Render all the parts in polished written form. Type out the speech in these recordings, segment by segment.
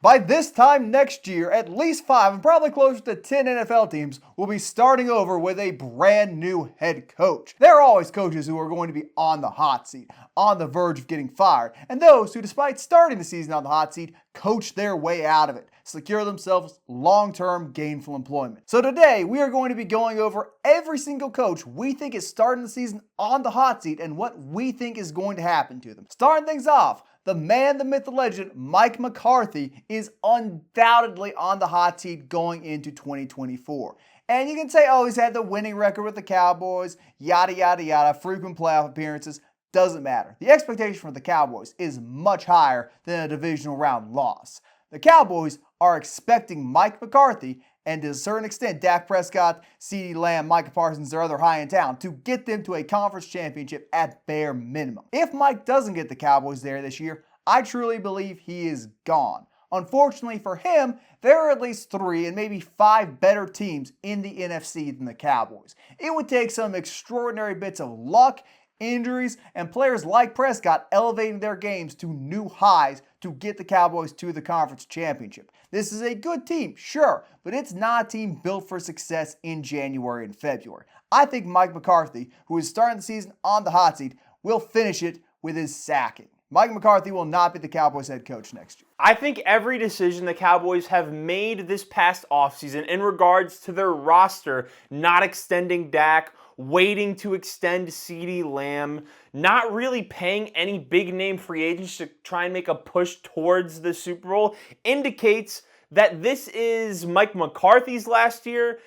By this time next year, at least 5 and probably closer to 10 NFL teams will be starting over with a brand new head coach. There are always coaches who are going to be on the hot seat, on the verge of getting fired, and those who, despite starting the season on the hot seat, coach their way out of it, secure themselves long-term gainful employment. So today, we are going to be going over every single coach we think is starting the season on the hot seat and what we think is going to happen to them. Starting things off, the man, the myth, the legend, Mike McCarthy is undoubtedly on the hot seat going into 2024. And you can say, oh, he's had the winning record with the Cowboys, yada, yada, yada, frequent playoff appearances. Doesn't matter. The expectation for the Cowboys is much higher than a divisional round loss. The Cowboys are expecting Mike McCarthy and to a certain extent Dak Prescott, CeeDee Lamb, Micah Parsons, their other high in town, to get them to a conference championship at bare minimum. If Mike doesn't get the Cowboys there this year, I truly believe he is gone. Unfortunately for him, there are at least 3 and maybe 5 better teams in the NFC than the Cowboys. It would take some extraordinary bits of luck, injuries, and players like Prescott elevating their games to new highs to get the Cowboys to the conference championship. This is a good team, sure, but it's not a team built for success in January and February. I think Mike McCarthy, who is starting the season on the hot seat, will finish it with his sacking. Mike McCarthy will not be the Cowboys head coach next year. I think every decision the Cowboys have made this past offseason in regards to their roster, not extending Dak, waiting to extend CeeDee Lamb, not really paying any big name free agents to try and make a push towards the Super Bowl, indicates that this is Mike McCarthy's last year,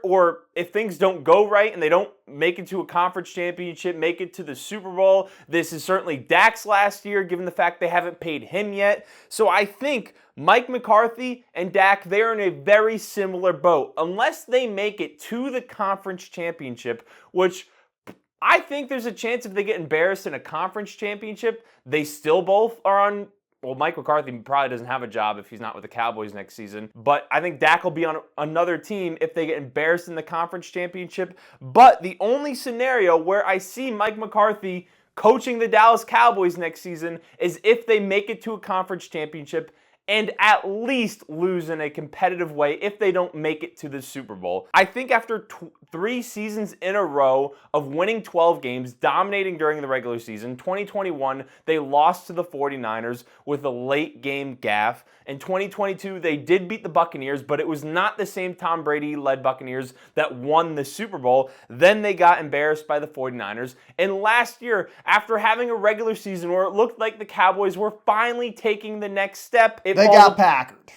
or if things don't go right and they don't make it to a conference championship, make it to the Super Bowl, this is certainly Dak's last year, given the fact they haven't paid him yet. So I think Mike McCarthy and Dak, they're in a very similar boat. Unless they make it to the conference championship, which I think there's a chance if they get embarrassed in a conference championship, they still both are on. Well, Mike McCarthy probably doesn't have a job if he's not with the Cowboys next season. But I think Dak will be on another team if they get embarrassed in the conference championship. But the only scenario where I see Mike McCarthy coaching the Dallas Cowboys next season is if they make it to a conference championship and at least lose in a competitive way if they don't make it to the Super Bowl. I think after 3 seasons in a row of winning 12 games, dominating during the regular season, 2021, they lost to the 49ers with a late game gaffe. In 2022, they did beat the Buccaneers, but it was not the same Tom Brady-led Buccaneers that won the Super Bowl. Then they got embarrassed by the 49ers. And last year, after having a regular season where it looked like the Cowboys were finally taking the next step, they got packered.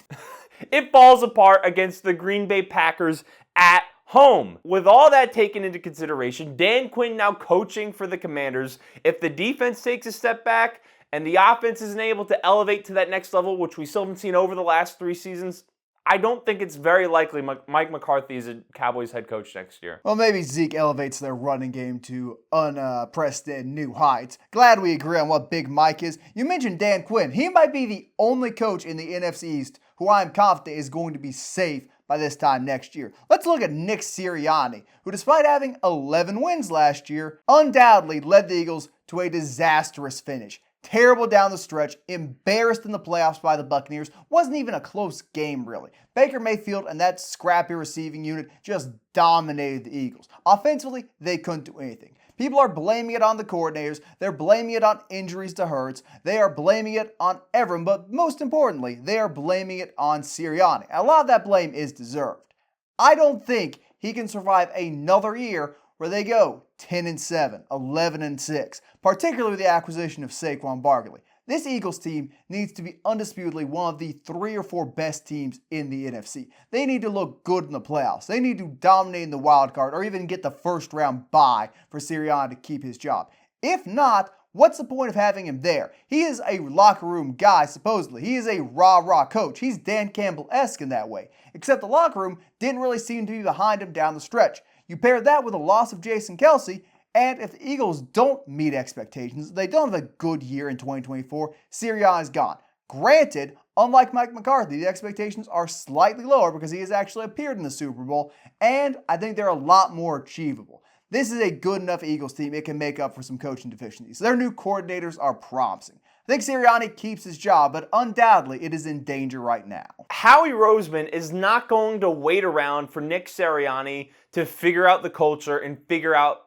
It falls apart against the Green Bay Packers at home. With all that taken into consideration, Dan Quinn now coaching for the Commanders, if the defense takes a step back and the offense isn't able to elevate to that next level, which we still haven't seen over the last 3 seasons, I don't think it's very likely Mike McCarthy is a Cowboys head coach next year. Well, maybe Zeke elevates their running game to unprecedented new heights. Glad we agree on what Big Mike is. You mentioned Dan Quinn. He might be the only coach in the NFC East who I am confident is going to be safe by this time next year. Let's look at Nick Siriani, who despite having 11 wins last year, undoubtedly led the Eagles to a disastrous finish. Terrible down the stretch, embarrassed in the playoffs by the Buccaneers. Wasn't even a close game, really. Baker Mayfield and that scrappy receiving unit just dominated the Eagles. Offensively, they couldn't do anything. People are blaming it on the coordinators. They're blaming it on injuries to Hurts. They are blaming it on everyone, but most importantly, they are blaming it on Sirianni. A lot of that blame is deserved. I don't think he can survive another year where they go 10-7, 11-6, particularly with the acquisition of Saquon Barkley. This Eagles team needs to be undisputedly one of the 3 or 4 best teams in the NFC. They need to look good in the playoffs. They need to dominate in the wild card or even get the first round bye for Sirianni to keep his job. If not, what's the point of having him there? He is a locker room guy, supposedly. He is a rah-rah coach. He's Dan Campbell-esque in that way. Except the locker room didn't really seem to be behind him down the stretch. You pair that with the loss of Jason Kelce, and if the Eagles don't meet expectations, they don't have a good year in 2024, Sirianni's gone. Granted, unlike Mike McCarthy, the expectations are slightly lower because he has actually appeared in the Super Bowl, and I think they're a lot more achievable. This is a good enough Eagles team it can make up for some coaching deficiencies. Their new coordinators are promising. Nick Siriani keeps his job, but undoubtedly it is in danger right now. Howie Roseman is not going to wait around for Nick Siriani to figure out the culture and figure out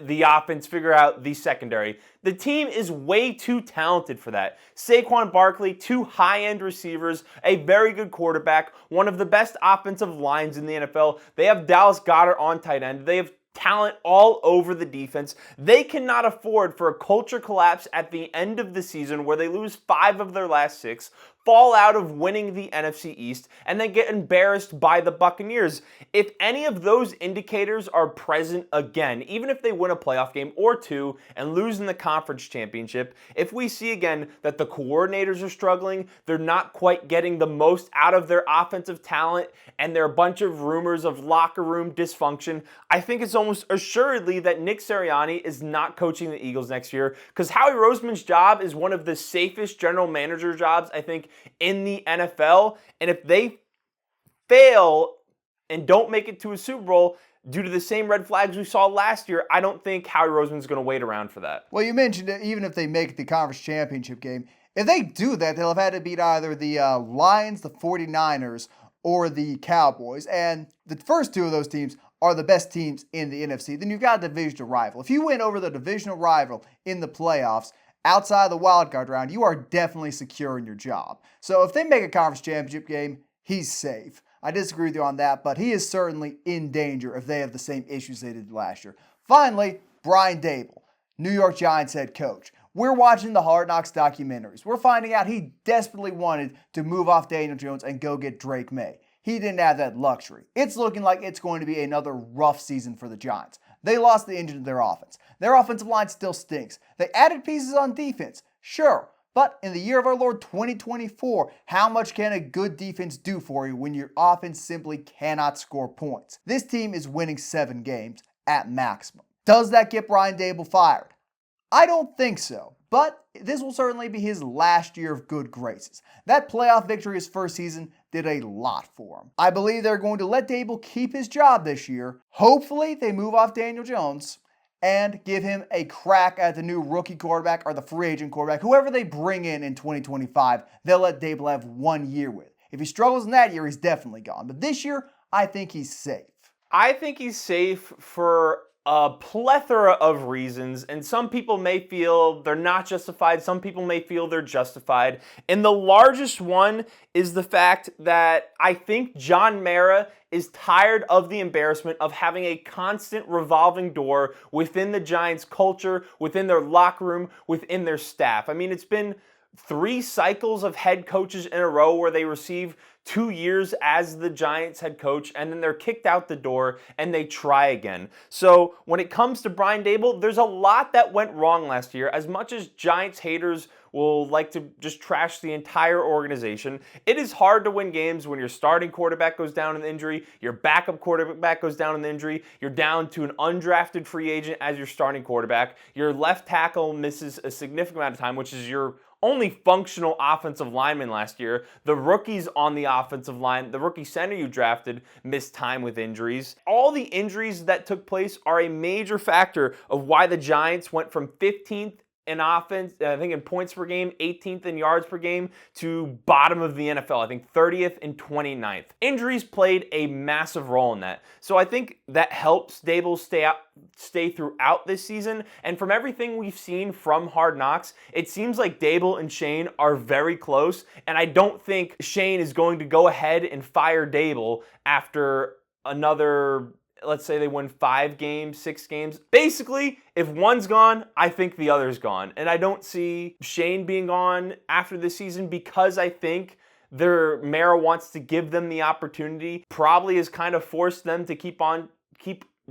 the offense, figure out the secondary. The team is way too talented for that. Saquon Barkley, 2 high-end receivers, a very good quarterback, one of the best offensive lines in the NFL. They have Dallas Goedert on tight end. They have talent all over the defense. They cannot afford for a culture collapse at the end of the season where they lose 5 of their last 6, fall out of winning the NFC East, and then get embarrassed by the Buccaneers. If any of those indicators are present again, even if they win a playoff game or 2 and lose in the conference championship, if we see again that the coordinators are struggling, they're not quite getting the most out of their offensive talent, and there are a bunch of rumors of locker room dysfunction, I think it's almost assuredly that Nick Siriani is not coaching the Eagles next year, because Howie Roseman's job is one of the safest general manager jobs, I think, in the NFL. And if they fail and don't make it to a Super Bowl due to the same red flags we saw last year, I don't think Howie Roseman's going to wait around for that. Well, you mentioned that even if they make the conference championship game, if they do that, they'll have had to beat either the Lions, the 49ers, or the Cowboys. And the first 2 of those teams are the best teams in the NFC. Then you've got a divisional rival. If you win over the divisional rival in the playoffs, outside the wildcard round, you are definitely secure in your job. So if they make a conference championship game, he's safe. I disagree with you on that, but he is certainly in danger if they have the same issues they did last year. Finally, Brian Dabol, New York Giants head coach. We're watching the Hard Knocks documentaries. We're finding out he desperately wanted to move off Daniel Jones and go get Drake May. He didn't have that luxury. It's looking like it's going to be another rough season for the Giants. They lost the engine of their offense. Their offensive line still stinks. They added pieces on defense, sure, but in the year of our Lord 2024, how much can a good defense do for you when your offense simply cannot score points? This team is winning 7 games at maximum. Does that get Brian Dabol fired? I don't think so, but this will certainly be his last year of good graces. That playoff victory his first season did a lot for him. I believe they're going to let Dabol keep his job this year. Hopefully they move off Daniel Jones and give him a crack at the new rookie quarterback or the free agent quarterback. Whoever they bring in 2025, they'll let Dabol have 1 year with. If he struggles in that year, he's definitely gone. But this year, I think he's safe. I think he's safe for a plethora of reasons, and some people may feel they're not justified, some people may feel they're justified. And the largest one is the fact that I think John Mara is tired of the embarrassment of having a constant revolving door within the Giants' culture, within their locker room, within their staff. I mean, it's been 3 cycles of head coaches in a row where they receive 2 years as the Giants head coach, and then they're kicked out the door and they try again. So when it comes to Brian Dabol, there's a lot that went wrong last year. As much as Giants haters will like to just trash the entire organization, it is hard to win games when your starting quarterback goes down in injury, your backup quarterback goes down in injury, you're down to an undrafted free agent as your starting quarterback, your left tackle misses a significant amount of time, which is your only functional offensive lineman last year. The rookies on the offensive line, the rookie center you drafted, missed time with injuries. All the injuries that took place are a major factor of why the Giants went from 15th in offense, I think in points per game, 18th in yards per game, to bottom of the NFL, I think 30th and 29th. Injuries played a massive role in that. So I think that helps Dabol stay throughout this season. And from everything we've seen from Hard Knocks, it seems like Dabol and Shane are very close. And I don't think Shane is going to go ahead and fire Dabol after another, let's say they win 5 games, 6 games. Basically, if one's gone, I think the other's gone. And I don't see Shane being gone after this season because I think Mara wants to give them the opportunity, probably has kind of forced them to keep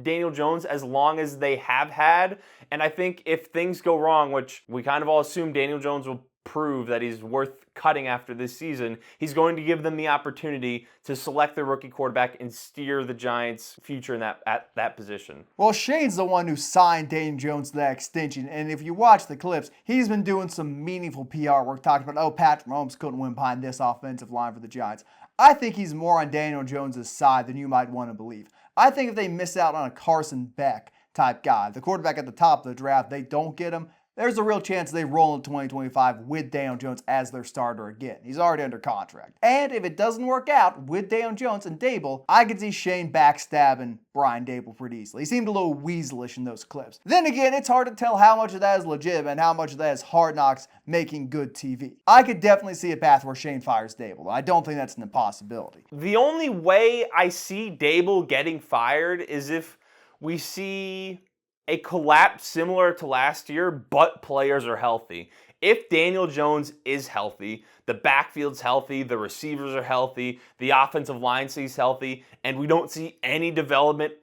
Daniel Jones as long as they have had. And I think if things go wrong, which we kind of all assume Daniel Jones will prove that he's worth cutting after this season, he's going to give them the opportunity to select their rookie quarterback and steer the Giants' future in that position. Well, Shane's the one who signed Daniel Jones to that extension, and if you watch the clips, he's been doing some meaningful PR work talking about, oh, Patrick Mahomes couldn't win behind this offensive line for the Giants. I think he's more on Daniel Jones' side than you might want to believe. I think if they miss out on a Carson Beck type guy, the quarterback at the top of the draft, they don't get him, there's a real chance they roll in 2025 with Daniel Jones as their starter again. He's already under contract. And if it doesn't work out with Daniel Jones and Dabol, I could see Shane backstabbing Brian Dabol pretty easily. He seemed a little weaselish in those clips. Then again, it's hard to tell how much of that is legit and how much of that is Hard Knocks making good TV. I could definitely see a path where Shane fires Dabol. I don't think that's an impossibility. The only way I see Dabol getting fired is if we see a collapse similar to last year, but players are healthy. If Daniel Jones is healthy, the backfield's healthy, the receivers are healthy, the offensive line stays healthy, and we don't see any development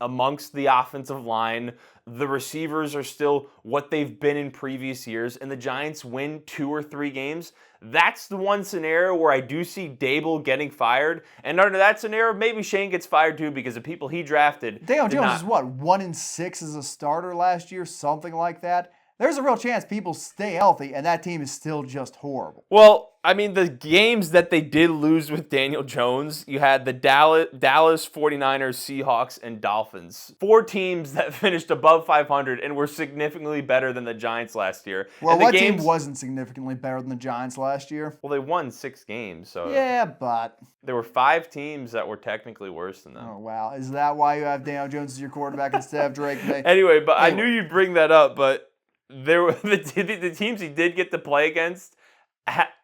amongst the offensive line, the receivers are still what they've been in previous years, and the Giants win 2 or 3 games, that's the one scenario where I do see Dabol getting fired. And under that scenario, maybe Shane gets fired too because the people he drafted. Daniel Jones is what, 1-6 as a starter last year, something like that? There's a real chance people stay healthy and that team is still just horrible. Well, I mean, the games that they did lose with Daniel Jones, you had the Dallas 49ers, Seahawks, and Dolphins. 4 teams that finished above 500 and were significantly better than the Giants last year. Well, what team wasn't significantly better than the Giants last year? Well, they won 6 games, so... Yeah, but... There were 5 teams that were technically worse than them. Oh, wow. Is that why you have Daniel Jones as your quarterback instead of Drake May? Anyway, I knew you'd bring that up, but there were the teams he did get to play against...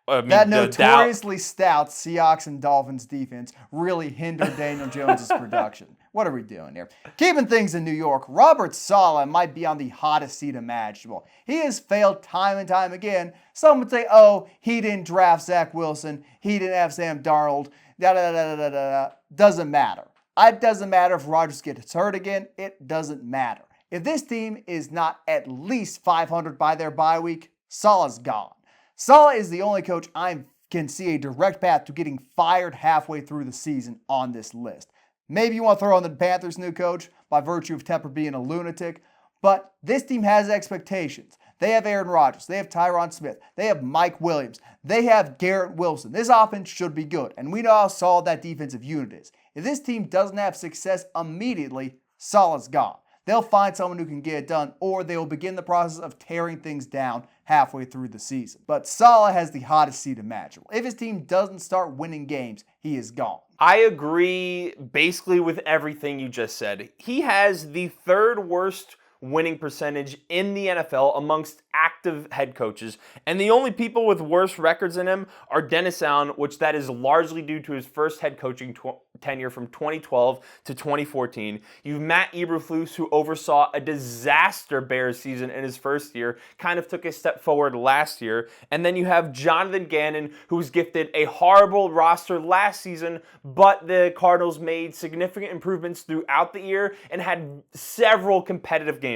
that notoriously stout Seahawks and Dolphins defense really hindered Daniel Jones' production. What are we doing here? Keeping things in New York, Robert Saleh might be on the hottest seat imaginable. He has failed time and time again. Some would say, oh, he didn't draft Zach Wilson. He didn't have Sam Darnold. Doesn't matter. It doesn't matter if Rodgers gets hurt again. It doesn't matter. If this team is not at least 500 by their bye week, Saleh's gone. Saleh is the only coach I can see a direct path to getting fired halfway through the season on this list. Maybe you want to throw on the Panthers' new coach by virtue of Tepper being a lunatic, but this team has expectations. They have Aaron Rodgers, they have Tyron Smith, they have Mike Williams, they have Garrett Wilson. This offense should be good, and we know how solid that defensive unit is. If this team doesn't have success immediately, Saleh's gone. They'll find someone who can get it done, or they will begin the process of tearing things down halfway through the season. But Saleh has the hottest seat imaginable. If his team doesn't start winning games, he is gone. I agree basically with everything you just said. He has the 3rd worst winning percentage in the NFL amongst active head coaches. And the only people with worse records than him are Dennis Allen, which that is largely due to his first head coaching tenure from 2012 to 2014. You have Matt Eberflus, who oversaw a disaster Bears season in his first year, kind of took a step forward last year. And then you have Jonathan Gannon, who was gifted a horrible roster last season, but the Cardinals made significant improvements throughout the year and had several competitive games.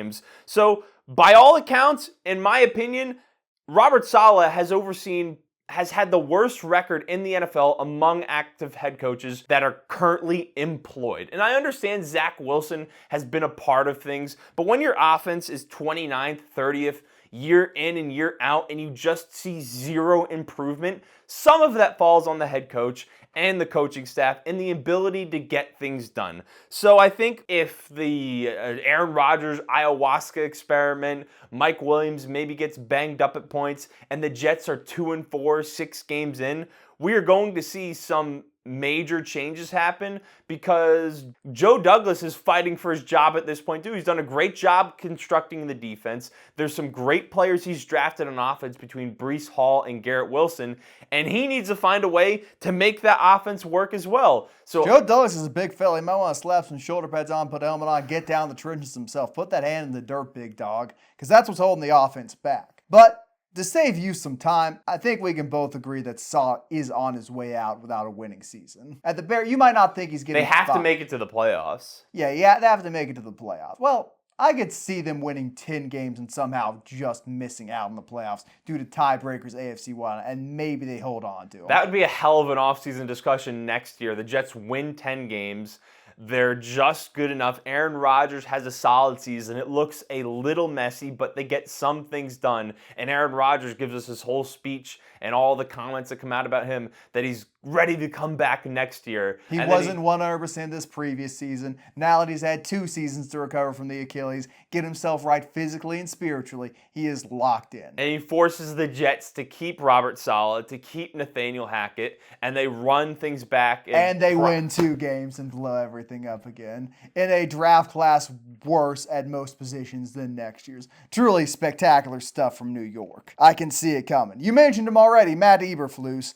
So, by all accounts, in my opinion, Robert Saleh has had the worst record in the NFL among active head coaches that are currently employed. And I understand Zach Wilson has been a part of things, but when your offense is 29th, 30th, year in and year out, and you just see zero improvement, some of that falls on the head coach and the coaching staff and the ability to get things done. So I think if the Aaron Rodgers ayahuasca experiment, Mike Williams maybe gets banged up at points, and the Jets are 2-4, 6 games in, we are going to see some major changes happen because Joe Douglas is fighting for his job at this point too. He's done a great job constructing the defense. There's some great players he's drafted on offense between Breece Hall and Garrett Wilson, and he needs to find a way to make that offense work as well. So Joe Douglas is a big fella. He might want to slap some shoulder pads on, put a helmet on, get down the trenches himself. Put that hand in the dirt, big dog, because that's what's holding the offense back. But to save you some time, I think we can both agree that Saleh is on his way out without a winning season. At the Bears, you might not think he's getting they have to make it to the playoffs. Yeah, they have to make it to the playoffs. Well, I could see them winning 10 games and somehow just missing out in the playoffs due to tiebreakers AFC 1, and maybe they hold on to them. That would be a hell of an offseason discussion next year. The Jets win 10 games. They're just good enough. Aaron Rodgers has a solid season. It looks a little messy, but they get some things done. And Aaron Rodgers gives us his whole speech and all the comments that come out about him that he's ready to come back next year. He wasn't 100% this previous season. Now that he's had 2 seasons to recover from the Achilles, get himself right physically and spiritually, he is locked in. And he forces the Jets to keep Robert Saleh, to keep Nathaniel Hackett, and they run things back. And they win 2 games and blow everything up again in a draft class worse at most positions than next year's. Truly spectacular stuff from New York. I can see it coming. You mentioned him already, Matt Eberflus.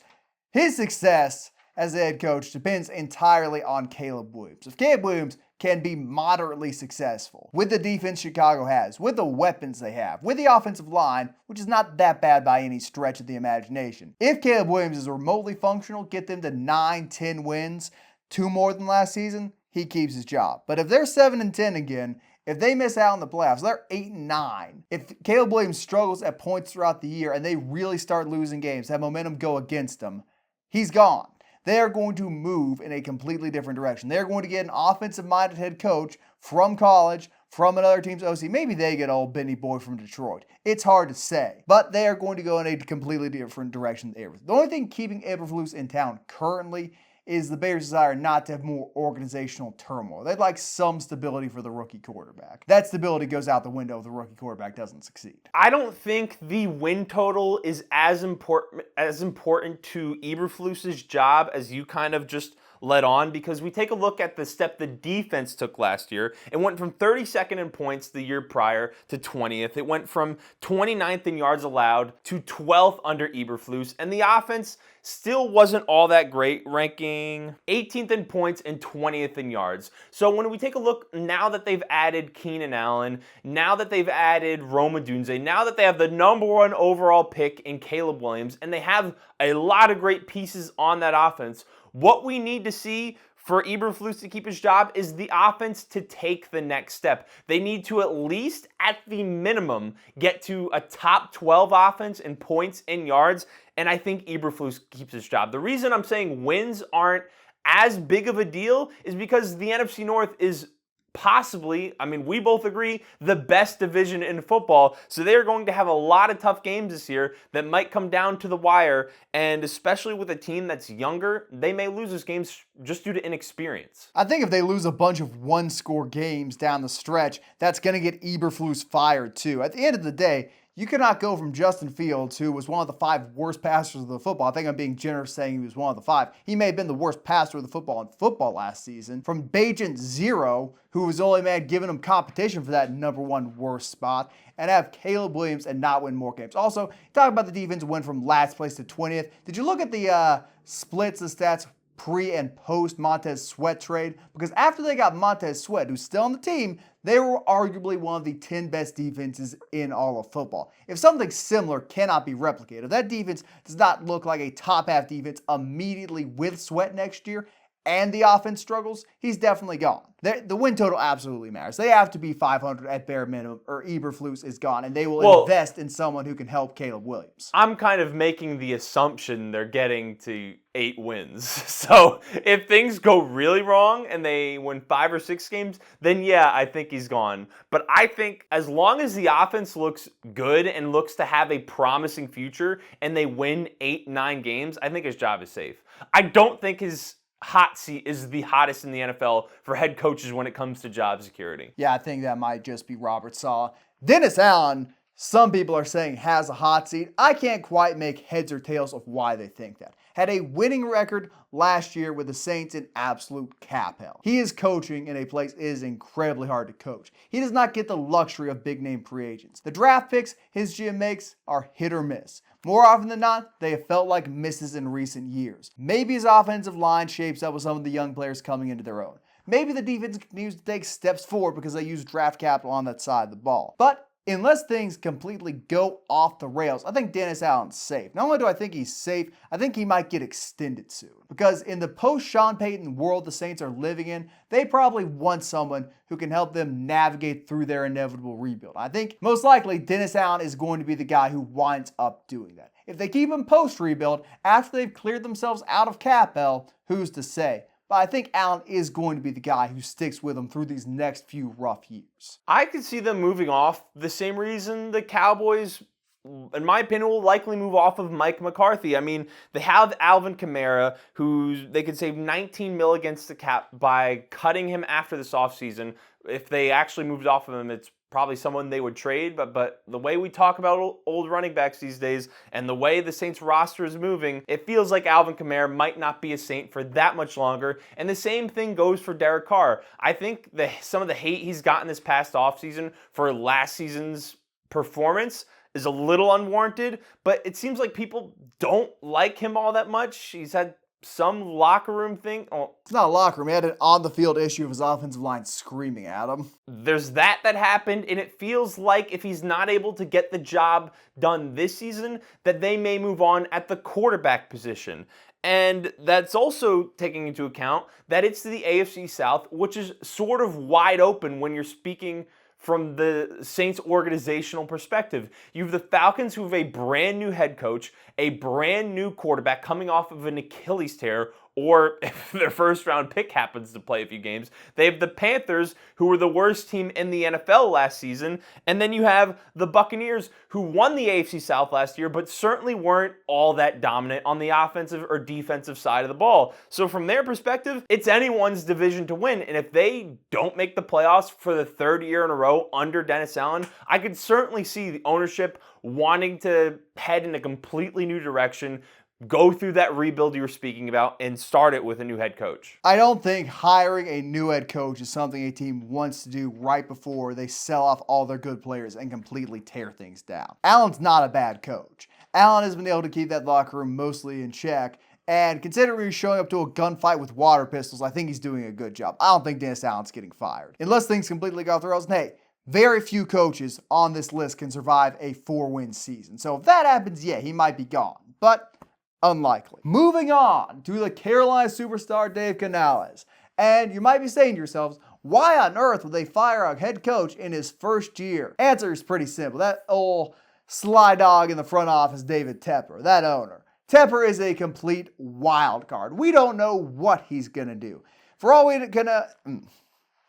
His success as a head coach depends entirely on Caleb Williams. If Caleb Williams can be moderately successful with the defense Chicago has, with the weapons they have, with the offensive line, which is not that bad by any stretch of the imagination. If Caleb Williams is remotely functional, get them to 9-10 wins, 2 more than last season, he keeps his job. But if they're 7-10 again, if they miss out on the playoffs, they're 8-9. If Caleb Williams struggles at points throughout the year and they really start losing games, have momentum go against them, he's gone. They are going to move in a completely different direction. They're going to get an offensive-minded head coach from college, from another team's OC. Maybe they get old Benny Boy from Detroit. It's hard to say. But they are going to go in a completely different direction than Eberflus. The only thing keeping Eberflus in town currently is the Bears' desire not to have more organizational turmoil. They'd like some stability for the rookie quarterback. That stability goes out the window if the rookie quarterback doesn't succeed. I don't think the win total is as important to Eberflus's job as you kind of just led on, because we take a look at the step the defense took last year. It went from 32nd in points the year prior to 20th. It went from 29th in yards allowed to 12th under Eberflus, and the offense still wasn't all that great, ranking 18th in points and 20th in yards. So when we take a look, now that they've added Keenan Allen, now that they've added Rome Odunze, now that they have the number 1 overall pick in Caleb Williams, and they have a lot of great pieces on that offense, what we need to see for Eberflus to keep his job is the offense to take the next step. They need to at least, at the minimum, get to a top 12 offense in points and yards, and I think Eberflus keeps his job. The reason I'm saying wins aren't as big of a deal is because the NFC North is possibly, we both agree, the best division in football. So they're going to have a lot of tough games this year that might come down to the wire. And especially with a team that's younger, they may lose those games just due to inexperience. I think if they lose a bunch of 1-score games down the stretch, that's going to get Eberflus fired too. At the end of the day, you cannot go from Justin Fields, who was one of the 5 worst passers of the football. I think I'm being generous saying he was one of the 5. He may have been the worst passer of the football in football last season. From Bagent Zero, who was the only man giving him competition for that number 1 worst spot, and have Caleb Williams and not win more games. Also, talk about the defense went from last place to 20th. Did you look at the splits, the stats pre and post Montez Sweat trade? Because after they got Montez Sweat, who's still on the team, they were arguably one of the 10 best defenses in all of football. If something similar cannot be replicated, if that defense does not look like a top half defense immediately with Sweat next year, and the offense struggles, he's definitely gone. The win total absolutely matters. They have to be 500 at bare minimum, or Eberflus is gone, and they will invest in someone who can help Caleb Williams. I'm kind of making the assumption they're getting to 8 wins. So if things go really wrong and they win 5 or 6 games, then yeah, I think he's gone. But I think as long as the offense looks good and looks to have a promising future and they win 8-9 games, I think his job is safe. I don't think his hot seat is the hottest in the NFL for head coaches when it comes to job security. Yeah, I think that might just be Robert Saleh. Dennis Allen, some people are saying has a hot seat. I can't quite make heads or tails of why they think that. Had a winning record last year with the Saints in absolute cap hell. He is coaching in a place it is incredibly hard to coach. He does not get the luxury of big name free agents. The draft picks his GM makes are hit or miss. More often than not, they have felt like misses in recent years. Maybe his offensive line shapes up with some of the young players coming into their own. Maybe the defense continues to take steps forward because they use draft capital on that side of the ball. But unless things completely go off the rails, I think Dennis Allen's safe. Not only do I think he's safe, I think he might get extended soon. Because in the post-Sean Payton world the Saints are living in, they probably want someone who can help them navigate through their inevitable rebuild. I think most likely Dennis Allen is going to be the guy who winds up doing that. If they keep him post-rebuild, after they've cleared themselves out of cap hell, who's to say? But I think Allen is going to be the guy who sticks with them through these next few rough years. I could see them moving off the same reason the Cowboys in my opinion, will likely move off of Mike McCarthy. I mean, they have Alvin Kamara, who they could save $19 million against the cap by cutting him after this offseason. If they actually moved off of him, it's probably someone they would trade, but the way we talk about old running backs these days and the way the Saints roster is moving, it feels like Alvin Kamara might not be a Saint for that much longer. And the same thing goes for Derek Carr. I think some of the hate he's gotten this past offseason for last season's performance is a little unwarranted, but it seems like people don't like him all that much. He's had some locker room thing. Oh, it's not a locker room. He had an on-the-field issue of his offensive line screaming at him. There's that happened, and it feels like if he's not able to get the job done this season, that they may move on at the quarterback position. And that's also taking into account that it's the AFC South, which is sort of wide open when you're speaking from the Saints organizational perspective. You have the Falcons, who have a brand new head coach, a brand new quarterback coming off of an Achilles tear, or if their first round pick happens to play a few games. They have the Panthers, who were the worst team in the NFL last season. And then you have the Buccaneers, who won the AFC South last year, but certainly weren't all that dominant on the offensive or defensive side of the ball. So from their perspective, it's anyone's division to win. And if they don't make the playoffs for the third year in a row under Dennis Allen, I could certainly see the ownership wanting to head in a completely new direction, go through that rebuild you were speaking about, and start it with a new head coach. I don't think hiring a new head coach is something a team wants to do right before they sell off all their good players and completely tear things down. Allen's not a bad coach. Allen has been able to keep that locker room mostly in check, and considering he's showing up to a gunfight with water pistols, I think he's doing a good job. I don't think Dennis Allen's getting fired. Unless things completely go off the rails, and hey, very few coaches on this list can survive a 4-win season. So if that happens, yeah, he might be gone. But unlikely. Moving on to the Carolina superstar Dave Canales. And you might be saying to yourselves, why on earth would they fire a head coach in his first year? Answer is pretty simple. That old sly dog in the front office, David Tepper, that owner. Tepper is a complete wild card. We don't know what he's going to do. For all we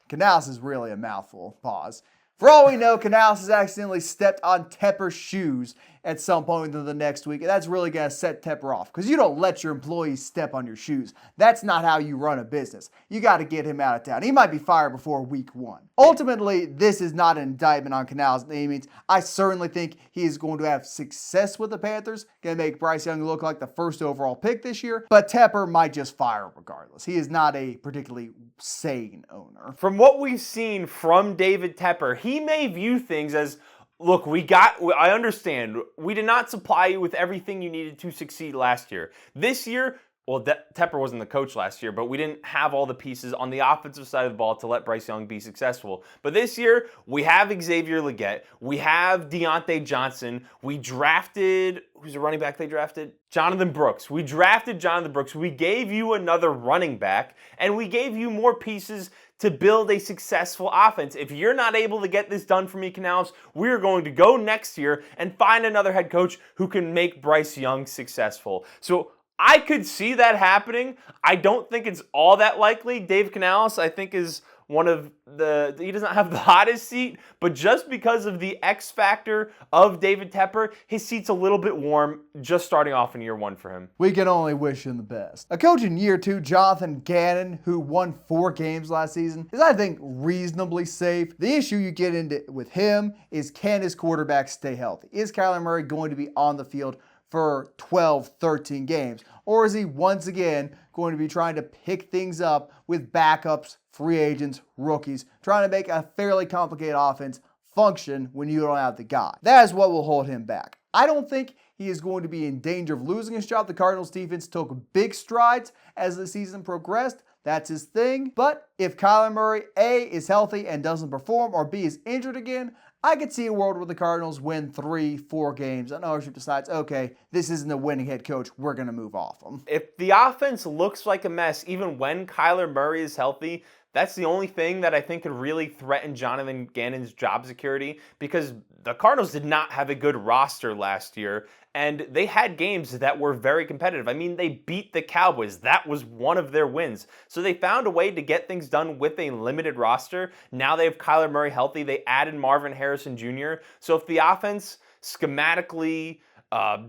Canales is really a mouthful. Pause. For all we know, Canales has accidentally stepped on Tepper's shoes at some point in the next week, and that's really going to set Tepper off, because you don't let your employees step on your shoes. That's not how you run a business. You got to get him out of town. He might be fired before week 1. Ultimately, this is not an indictment on Canales. It means I certainly think he is going to have success with the Panthers, going to make Bryce Young look like the first overall pick this year, but Tepper might just fire him regardless. He is not a particularly sane owner. From what we've seen from David Tepper, he may view things as, look, I understand, we did not supply you with everything you needed to succeed last year. This year, well, Tepper wasn't the coach last year, but we didn't have all the pieces on the offensive side of the ball to let Bryce Young be successful. But this year, we have Xavier Legette, we have Deontay Johnson, we drafted, who's the running back they drafted? Jonathan Brooks. We drafted Jonathan Brooks. We gave you another running back, and we gave you more pieces to build a successful offense. If you're not able to get this done for me, Canales, we're going to go next year and find another head coach who can make Bryce Young successful. So I could see that happening. I don't think it's all that likely. Dave Canales, I think, is one of he doesn't have the hottest seat, but just because of the X factor of David Tepper, his seat's a little bit warm just starting off in year 1 for him. We can only wish him the best. A coach in year 2, Jonathan Gannon, who won 4 games last season, is, I think, reasonably safe. The issue you get into with him is, can his quarterback stay healthy? Is Kyler Murray going to be on the field for 12, 13 games? Or is he once again going to be trying to pick things up with backups, free agents, rookies, trying to make a fairly complicated offense function when you don't have the guy? That is what will hold him back. I don't think he is going to be in danger of losing his job. The Cardinals defense took big strides as the season progressed. That's his thing. But if Kyler Murray, A, is healthy and doesn't perform, or B, is injured again, I could see a world where the Cardinals win 3, 4 games and ownership decides, okay, this isn't a winning head coach, we're going to move off him. If the offense looks like a mess, even when Kyler Murray is healthy, that's the only thing that I think could really threaten Jonathan Gannon's job security, because the Cardinals did not have a good roster last year, and they had games that were very competitive. I mean, they beat the Cowboys. That was one of their wins. So they found a way to get things done with a limited roster. Now they have Kyler Murray healthy. They added Marvin Harrison Jr. So if the offense schematically,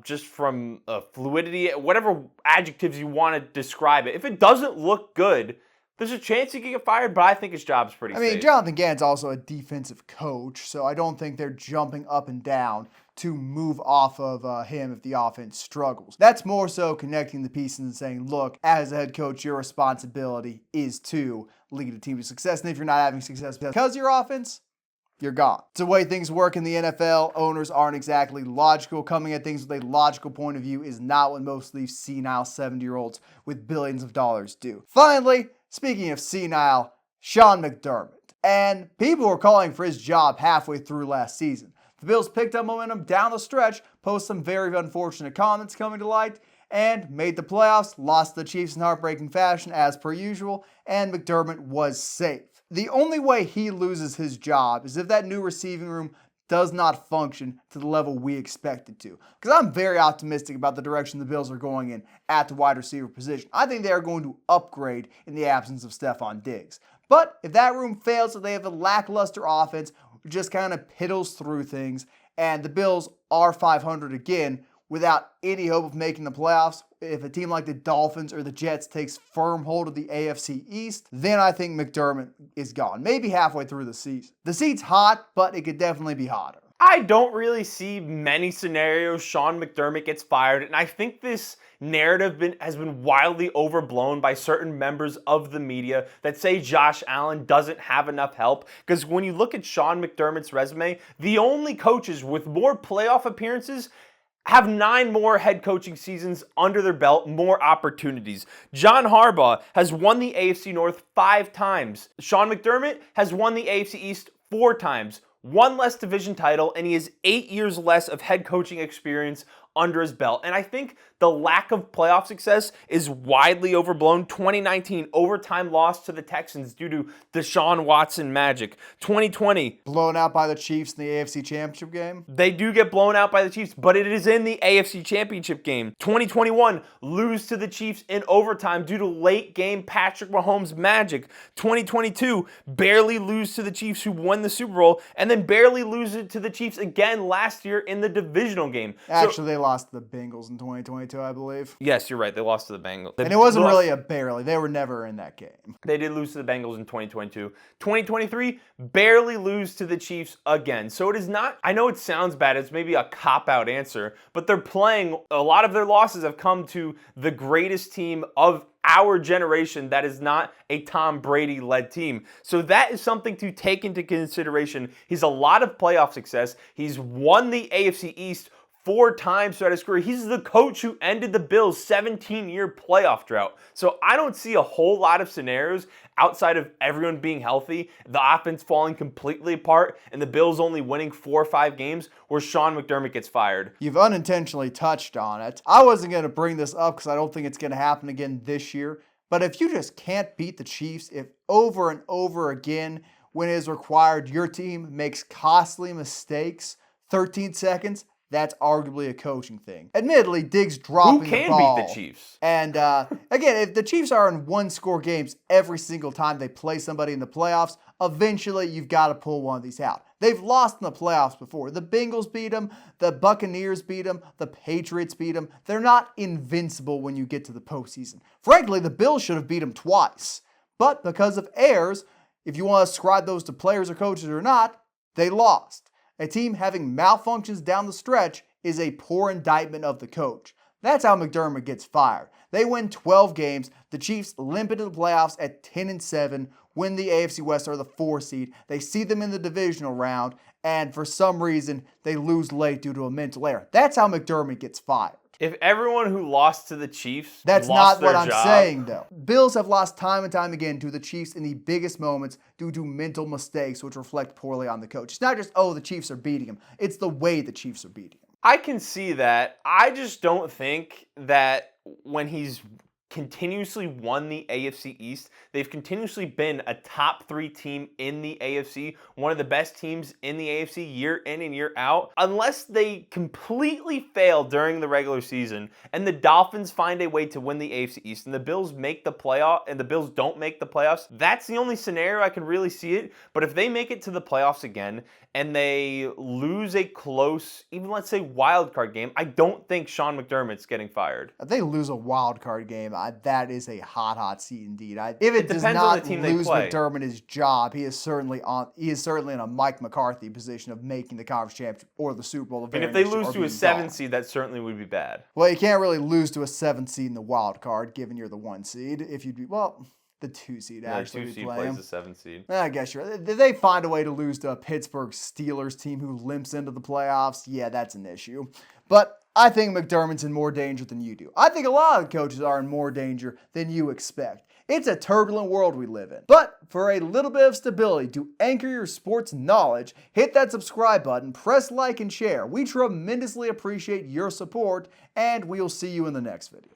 just from fluidity, whatever adjectives you want to describe it. If it doesn't look good, there's a chance he could get fired, but I think his job's pretty safe. Jonathan Gannon's also a defensive coach, so I don't think they're jumping up and down to move off of him if the offense struggles. That's more so connecting the pieces and saying, look, as a head coach, your responsibility is to lead a team to success. And if you're not having success because of your offense, you're gone. It's the way things work in the NFL. Owners aren't exactly logical. Coming at things with a logical point of view is not what most of these senile 70-year-olds with billions of dollars do. Finally, speaking of senile, Sean McDermott. And people were calling for his job halfway through last season. The Bills picked up momentum down the stretch, posted some very unfortunate comments coming to light, and made the playoffs, lost to the Chiefs in heartbreaking fashion as per usual, and McDermott was safe. The only way he loses his job is if that new receiving room does not function to the level we expect it to. Because I'm very optimistic about the direction the Bills are going in at the wide receiver position. I think they are going to upgrade in the absence of Stephon Diggs. But if that room fails, if they have a lackluster offense, just kind of piddles through things, and the Bills are 500 again without any hope of making the playoffs, if a team like the Dolphins or the Jets takes firm hold of the AFC East, then I think McDermott is gone. Maybe halfway through the season. The seat's hot, but it could definitely be hotter. I don't really see many scenarios Sean McDermott gets fired, and I think this narrative has been wildly overblown by certain members of the media that say Josh Allen doesn't have enough help. Because when you look at Sean McDermott's resume, the only coaches with more playoff appearances have 9 more head coaching seasons under their belt, more opportunities. John Harbaugh has won the AFC North 5 times. Sean McDermott has won the AFC East 4 times. 1 less division title, and he has 8 years less of head coaching experience under his belt. And I think the lack of playoff success is widely overblown. 2019 overtime loss to the Texans due to Deshaun Watson magic. 2020 blown out by the Chiefs in the AFC Championship game. They do get blown out by the Chiefs, but it is in the AFC Championship game. 2021 lose to the Chiefs in overtime due to late game Patrick Mahomes magic. 2022 barely lose to the Chiefs, who won the Super Bowl, and then barely lose it to the Chiefs again last year in the divisional game. Actually, they lost to the Bengals in 2022, I believe. Yes, you're right. They lost to the Bengals. And it wasn't really a barely. They were never in that game. They did lose to the Bengals in 2022. 2023, barely lose to the Chiefs again. So it is not, I know it sounds bad, it's maybe a cop-out answer, but they're playing, a lot of their losses have come to the greatest team of our generation that is not a Tom Brady-led team. So that is something to take into consideration. He's a lot of playoff success. He's won the AFC East 4 times throughout his career. He's the coach who ended the Bills' 17-year playoff drought. So I don't see a whole lot of scenarios outside of everyone being healthy, the offense falling completely apart, and the Bills only winning 4 or 5 games where Sean McDermott gets fired. You've unintentionally touched on it. I wasn't going to bring this up because I don't think it's going to happen again this year. But if you just can't beat the Chiefs, if over and over again, when it is required, your team makes costly mistakes, 13 seconds, that's arguably a coaching thing. Admittedly, Diggs dropping the ball. Who can beat the Chiefs? And again, if the Chiefs are in 1-score games every single time they play somebody in the playoffs, eventually you've got to pull one of these out. They've lost in the playoffs before. The Bengals beat them. The Buccaneers beat them. The Patriots beat them. They're not invincible when you get to the postseason. Frankly, the Bills should have beat them twice. But because of errors, if you want to ascribe those to players or coaches or not, they lost. A team having malfunctions down the stretch is a poor indictment of the coach. That's how McDermott gets fired. They win 12 games. The Chiefs limp into the playoffs at 10-7, win the AFC West or the 4 seed. They see them in the divisional round, and for some reason, they lose late due to a mental error. That's how McDermott gets fired. If everyone who lost to the Chiefs That's lost not what their I'm job, saying, though. Bills have lost time and time again to the Chiefs in the biggest moments due to mental mistakes, which reflect poorly on the coach. It's not just, oh, the Chiefs are beating him. It's the way the Chiefs are beating him. I can see that. I just don't think that when he's continuously won the AFC East. They've continuously been a top 3 team in the AFC, one of the best teams in the AFC year in and year out. Unless they completely fail during the regular season and the Dolphins find a way to win the AFC East and the Bills make the playoff and the Bills don't make the playoffs, that's the only scenario I can really see it. But if they make it to the playoffs again and they lose a close, even let's say wild card game, I don't think Sean McDermott's getting fired. If they lose a wild card game, that is a hot seat indeed. If it does depends not on the team they lose play. McDermott his job, he is certainly in a Mike McCarthy position of making the conference championship or the Super Bowl. And if they lose to a 7 seed, that certainly would be bad. Well, you can't really lose to a 7 seed in the wild card, given you're the 1 seed. If you'd be, well, the 2 seed actually. The 2 seed play plays him. the 7 seed. I guess you're right. Did they find a way to lose to a Pittsburgh Steelers team who limps into the playoffs? Yeah, that's an issue. But I think McDermott's in more danger than you do. I think a lot of coaches are in more danger than you expect. It's a turbulent world we live in. But for a little bit of stability to anchor your sports knowledge, hit that subscribe button, press like and share. We tremendously appreciate your support, and we'll see you in the next video.